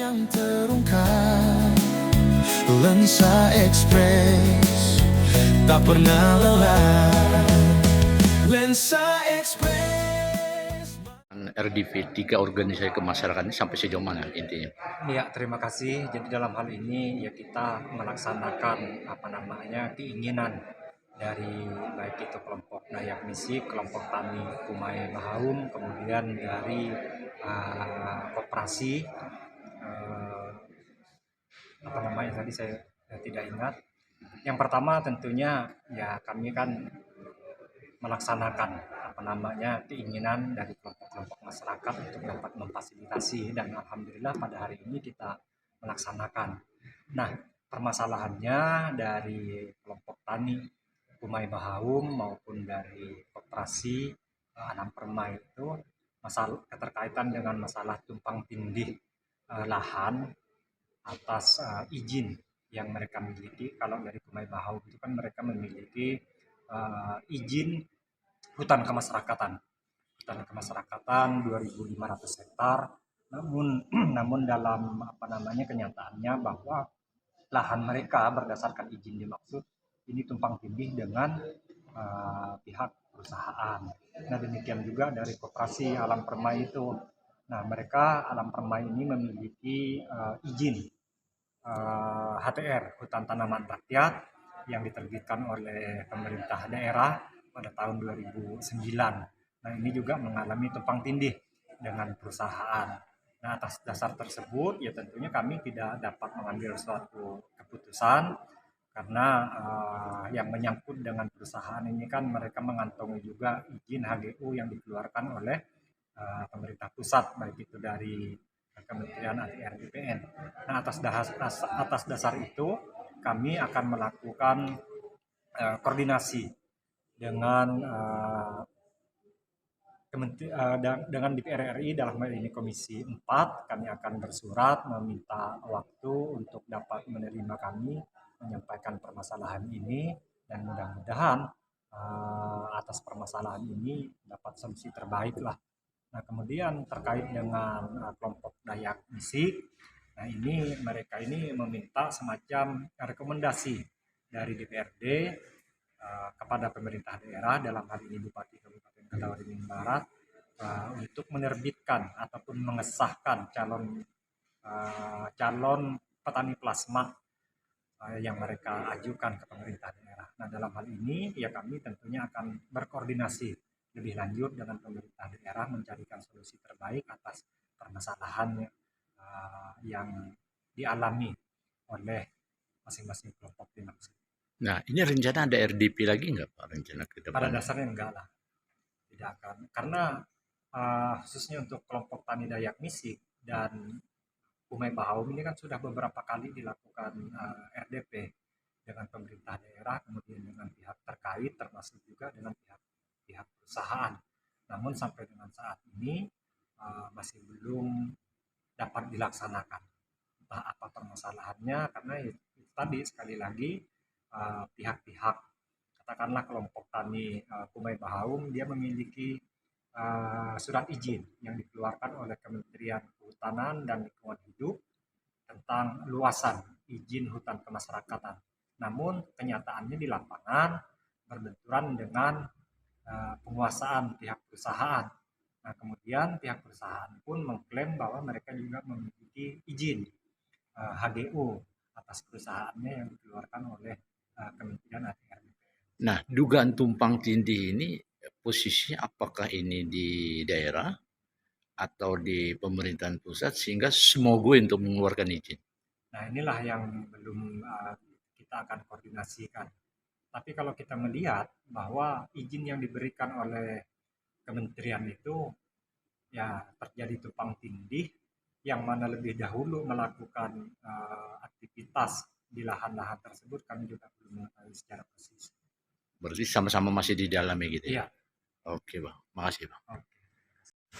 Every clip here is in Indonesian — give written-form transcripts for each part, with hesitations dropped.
yang terungkap. Lensa Express tak pernah lelah. Lensa Express. RDP 3 organisasi kemasyarakatan ini sampai sejauh mana intinya? Ya, terima kasih. Jadi dalam hal ini ya kita melaksanakan keinginan dari baik itu kelompok Dayak Misik, kelompok Tani Kumai Bahaum, kemudian dari koperasi tadi saya tidak ingat. Yang pertama tentunya ya kami kan melaksanakan keinginan dari kelompok-kelompok masyarakat untuk dapat memfasilitasi, dan alhamdulillah pada hari ini kita melaksanakan. Nah, permasalahannya dari kelompok tani Kumai Bahaum maupun dari koperasi Anam Permai itu masalah keterkaitan dengan masalah tumpang tindih lahan atas izin yang mereka miliki. Kalau dari Kumai Bahaum itu kan mereka memiliki izin hutan kemasyarakatan 2.500 hektar. Namun dalam kenyataannya bahwa lahan mereka berdasarkan izin dimaksud ini tumpang tindih dengan pihak perusahaan. Nah, demikian juga dari koperasi Alam Permai itu. Nah, mereka Alam Permai ini memiliki izin HTR, hutan tanaman rakyat, yang diterbitkan oleh pemerintah daerah pada tahun 2009. Nah, ini juga mengalami tumpang tindih dengan perusahaan. Nah, atas dasar tersebut ya tentunya kami tidak dapat mengambil suatu keputusan karena yang menyangkut dengan perusahaan ini kan mereka mengantongi juga izin HGU yang dikeluarkan oleh pemerintah pusat, baik itu dari Kementerian ATR BPN. Nah, atas dasar itu kami akan melakukan koordinasi dengan DPR RI, dalam hal ini Komisi 4. Kami akan bersurat meminta waktu untuk dapat menerima kami menyampaikan permasalahan ini, dan mudah-mudahan atas permasalahan ini dapat solusi terbaik lah. Nah, kemudian terkait dengan kelompok Dayak Misik, nah ini mereka ini meminta semacam rekomendasi dari DPRD kepada pemerintah daerah, dalam hal ini Bupati Kabupaten Ketawaringin Barat, untuk menerbitkan ataupun mengesahkan calon petani plasma yang mereka ajukan ke pemerintah daerah. Nah, dalam hal ini ya kami tentunya akan berkoordinasi lebih lanjut dengan pemerintah daerah mencarikan solusi terbaik atas permasalahan yang dialami oleh masing-masing kelompok dimaksud. Nah, ini rencana ada RDP lagi nggak Pak, rencana ke depan? Pada dasarnya enggak lah, tidak akan, karena khususnya untuk kelompok Tani Dayak Misik dan Kumai Bahaum ini kan sudah beberapa kali dilakukan RDP dengan pemerintah daerah, kemudian dengan pihak terkait, termasuk juga dengan pihak perusahaan. Namun sampai dengan saat ini masih belum dapat dilaksanakan. Entah apa permasalahannya, karena itu tadi sekali lagi pihak-pihak, katakanlah kelompok tani Kumai Bahaum, dia memiliki surat izin yang dikeluarkan oleh Kementerian Kehutanan dan Lingkungan Hidup tentang luasan izin hutan kemasyarakatan. Namun kenyataannya di lapangan berbenturan dengan penguasaan pihak perusahaan. Nah, kemudian pihak perusahaan pun mengklaim bahwa mereka juga memiliki izin HGU atas perusahaannya yang dikeluarkan oleh Kementerian ATR. Nah, dugaan tumpang tindih ini posisinya apakah ini di daerah atau di pemerintahan pusat sehingga semoga untuk mengeluarkan izin? Nah, inilah yang belum kita akan koordinasikan. Tapi kalau kita melihat bahwa izin yang diberikan oleh kementerian itu ya terjadi tumpang tindih, yang mana lebih dahulu melakukan aktivitas di lahan-lahan tersebut kami juga belum mengetahui secara persis. Berarti sama-sama masih di dalamnya gitu ya? Iya. Oke Bang, makasih Bang. Oke.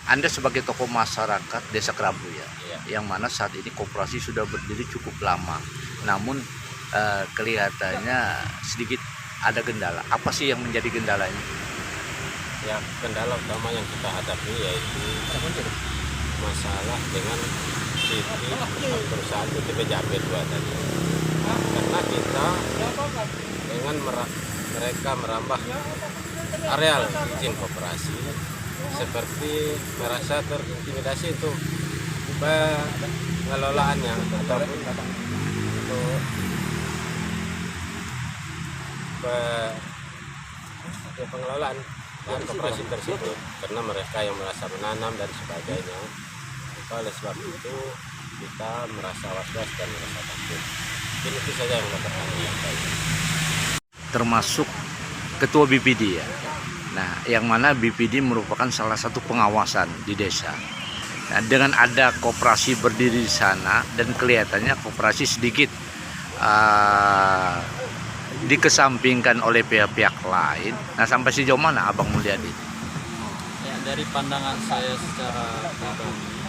Anda sebagai tokoh masyarakat Desa Kerabu ya, yang mana saat ini koperasi sudah berdiri cukup lama, namun kelihatannya sedikit ada kendala. Apa sih yang menjadi kendalanya? Ya, kendala utama yang kita hadapi yaitu masalah dengan perusahaan PT PJAP 2 tadi. Karena kita dengan mereka merambah areal izin koperasi, seperti merasa terintimidasi itu pengelolaannya ataupun untuk pengelolaan dan koperasi tersebut, karena mereka yang merasa menanam dan sebagainya. Oleh sebab itu kita merasa was-was dan merasa takut. Jadi itu saja yang dapat kami sampaikan. Termasuk ketua BPD ya. Nah, yang mana BPD merupakan salah satu pengawasan di desa. Nah, dengan ada koperasi berdiri di sana dan kelihatannya koperasi sedikit dikesampingkan oleh pihak-pihak lain. Nah, sampai sejauh mana abang melihat ini? Ya, dari pandangan saya secara pribadi,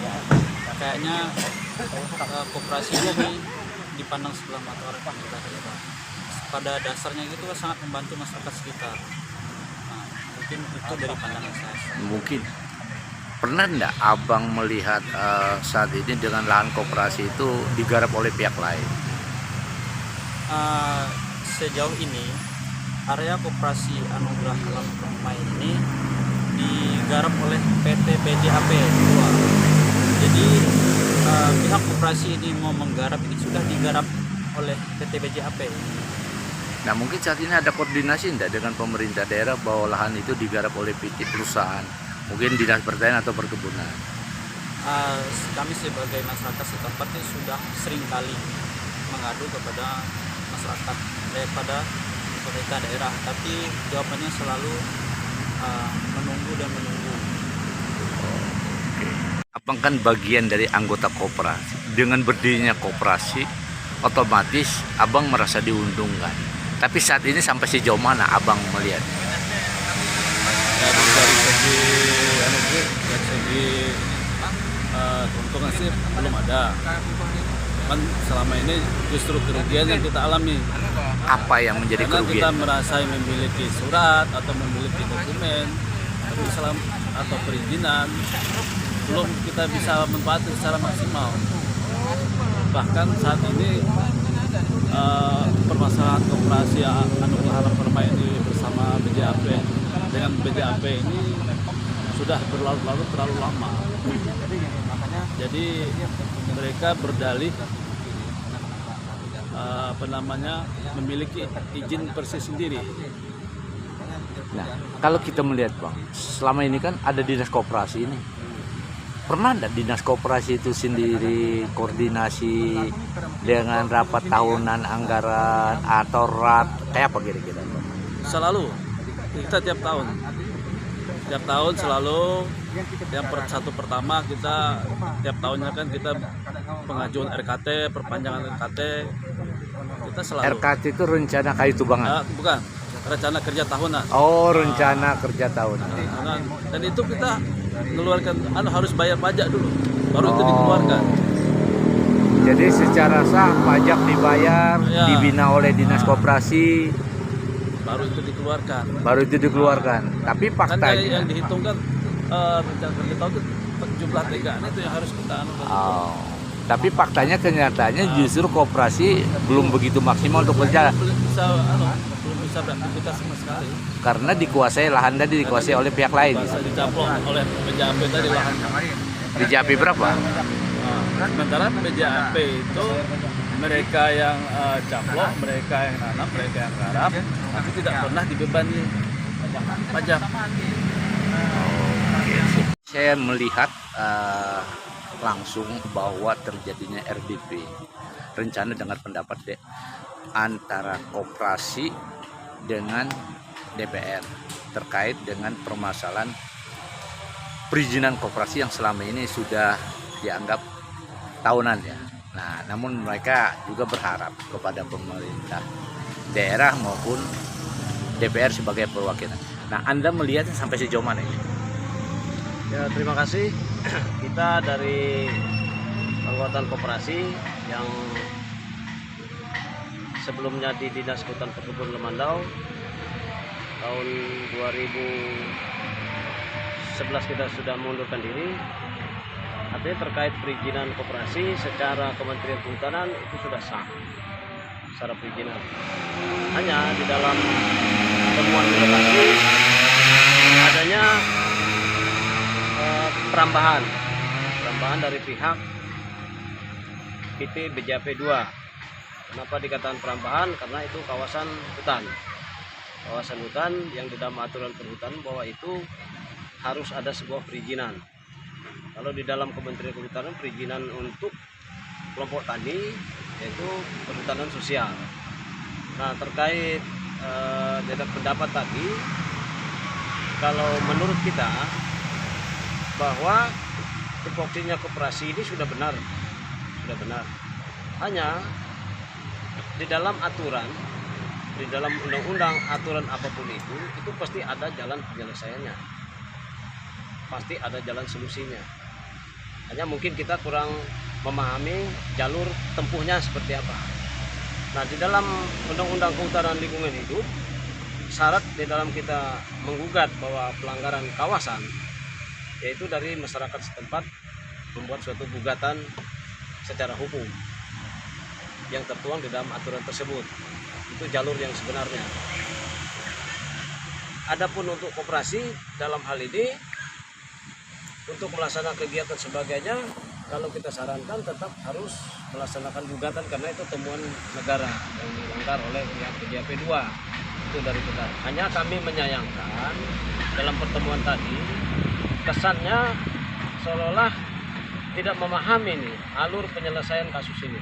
kayaknya koperasi ini dipandang sebelah mata oleh pemerintah daerah. Pada dasarnya itu sangat membantu masyarakat sekitar. Nah, mungkin itu dari pandangan saya. Mungkin. Pernah enggak abang melihat saat ini dengan lahan koperasi itu digarap oleh pihak lain? Sejauh ini area koperasi Anugerah Alam Permai ini digarap oleh PT PJAP 2. Jadi pihak koperasi ini mau menggarap ini sudah digarap oleh PT PJAP. Nah, mungkin saat ini ada koordinasi enggak dengan pemerintah daerah bahwa lahan itu digarap oleh PT perusahaan, mungkin dinas pertanian atau perkebunan? Kami sebagai masyarakat setempat ini sudah sering kali mengadu kepada masyarakat daripada pemerintah daerah, tapi jawabannya selalu menunggu dan menunggu. Abang kan bagian dari anggota koperasi. Dengan berdirinya koperasi, otomatis abang merasa diuntungkan. Tapi saat ini sampai sejauh mana abang melihat? Dari segi keuntungan sih belum ada. Kan selama ini justru kerugian yang kita alami. Apa yang menjadi Karena kerugian? kita merasa memiliki surat atau memiliki dokumen atau perizinan, belum kita bisa manfaatkan secara maksimal. Bahkan saat ini permasalahan koperasi Anugerah Alam Permai ini bersama BJAP dengan BJAP ini sudah berlarut-larut terlalu lama. Jadi mereka berdalih memiliki izin persis sendiri. Nah, kalau kita melihat bang, selama ini kan ada dinas koperasi ini. Pernah ada dinas koperasi itu sendiri koordinasi dengan rapat tahunan anggaran atau kayak apa kira-kira? Selalu kita tiap tahun selalu yang satu pertama kita tiap tahunnya kan kita pengajuan RKT, perpanjangan RKT, kita selalu. RKT itu rencana kayu tubangan? Bukan, rencana kerja tahunan. Oh, rencana kerja tahunan. Dan itu kita mengeluarkan, harus bayar pajak dulu, baru itu dikeluarkan. Jadi secara sah pajak dibayar, dibina oleh dinas koperasi, baru itu dikeluarkan. Tapi faktanya kan yang dihitungkan rencana kerja tahun itu jumlah TKN itu yang harus kita tapi faktanya kenyataannya justru koperasi belum begitu maksimal untuk berjalan. Belum bisa beraktivitas sama sekali. Karena dikuasai lahan tadi dikuasai oleh pihak lain. Bisa dicaplok oleh PJAP tadi lahan. PJAP berapa? Sementara PJAP itu mereka yang caplok, mereka yang nanam, mereka yang garap, tapi tidak pernah dibebani pajak. Saya melihat langsung bahwa terjadinya RDP, rencana dengar pendapat antara koperasi dengan DPR terkait dengan permasalahan perizinan koperasi yang selama ini sudah dianggap tahunan ya. Nah, namun mereka juga berharap kepada pemerintah daerah maupun DPR sebagai perwakilan. Nah, Anda melihatnya sampai sejauh mana ini? Ya, terima kasih. Kita dari anggota koperasi yang sebelumnya di Dinas Hutan Perkebunan Lemandau tahun 2011 kita sudah mengundurkan diri. Artinya terkait perizinan koperasi secara Kementerian Kehutanan itu sudah sah secara perizinan. Hanya di dalam temuan di lokasi adanya perambahan dari pihak PT BJAP 2. Kenapa dikatakan perambahan? Karena itu kawasan hutan yang di dalam aturan perhutanan bahwa itu harus ada sebuah perizinan. Kalau di dalam Kementerian Kehutanan perizinan untuk kelompok tani yaitu perhutanan sosial. Nah, terkait pendapat tadi, kalau menurut kita bahwa tupoksinya koperasi ini sudah benar. Hanya di dalam aturan, di dalam undang-undang aturan apapun itu pasti ada jalan penyelesaiannya, pasti ada jalan solusinya. Hanya mungkin kita kurang memahami jalur tempuhnya seperti apa. Nah, di dalam undang-undang kehutanan lingkungan hidup, syarat di dalam kita menggugat bahwa pelanggaran kawasan yaitu dari masyarakat setempat membuat suatu gugatan secara hukum yang tertuang di dalam aturan tersebut. Itu jalur yang sebenarnya. Adapun untuk koperasi dalam hal ini untuk melaksanakan kegiatan sebagainya, kalau kita sarankan tetap harus melaksanakan gugatan karena itu temuan negara yang dilanggar oleh pihak BJAP 2. Itu dari kita. Hanya kami menyayangkan dalam pertemuan tadi kesannya seolah-olah tidak memahami nih alur penyelesaian kasus ini.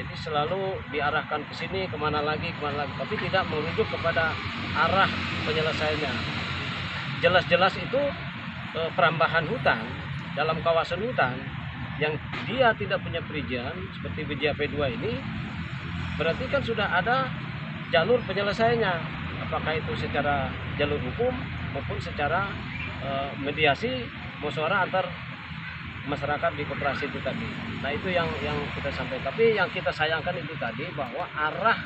Jadi selalu diarahkan ke sini, kemana lagi, tapi tidak merujuk kepada arah penyelesaiannya. Jelas-jelas itu perambahan hutan dalam kawasan hutan yang dia tidak punya perizinan seperti BJAP 2 ini, berarti kan sudah ada jalur penyelesaiannya, apakah itu secara jalur hukum maupun secara mediasi musyawarah antar masyarakat di koperasi itu tadi. Nah, itu yang kita sampaikan. Tapi yang kita sayangkan itu tadi bahwa arah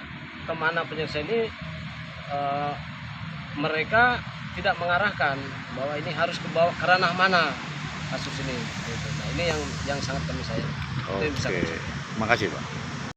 kemana penyelesaian ini mereka tidak mengarahkan bahwa ini harus ke bawah ke ranah mana kasus ini. Nah, ini yang sangat kami sayang. Oke, makasih Pak.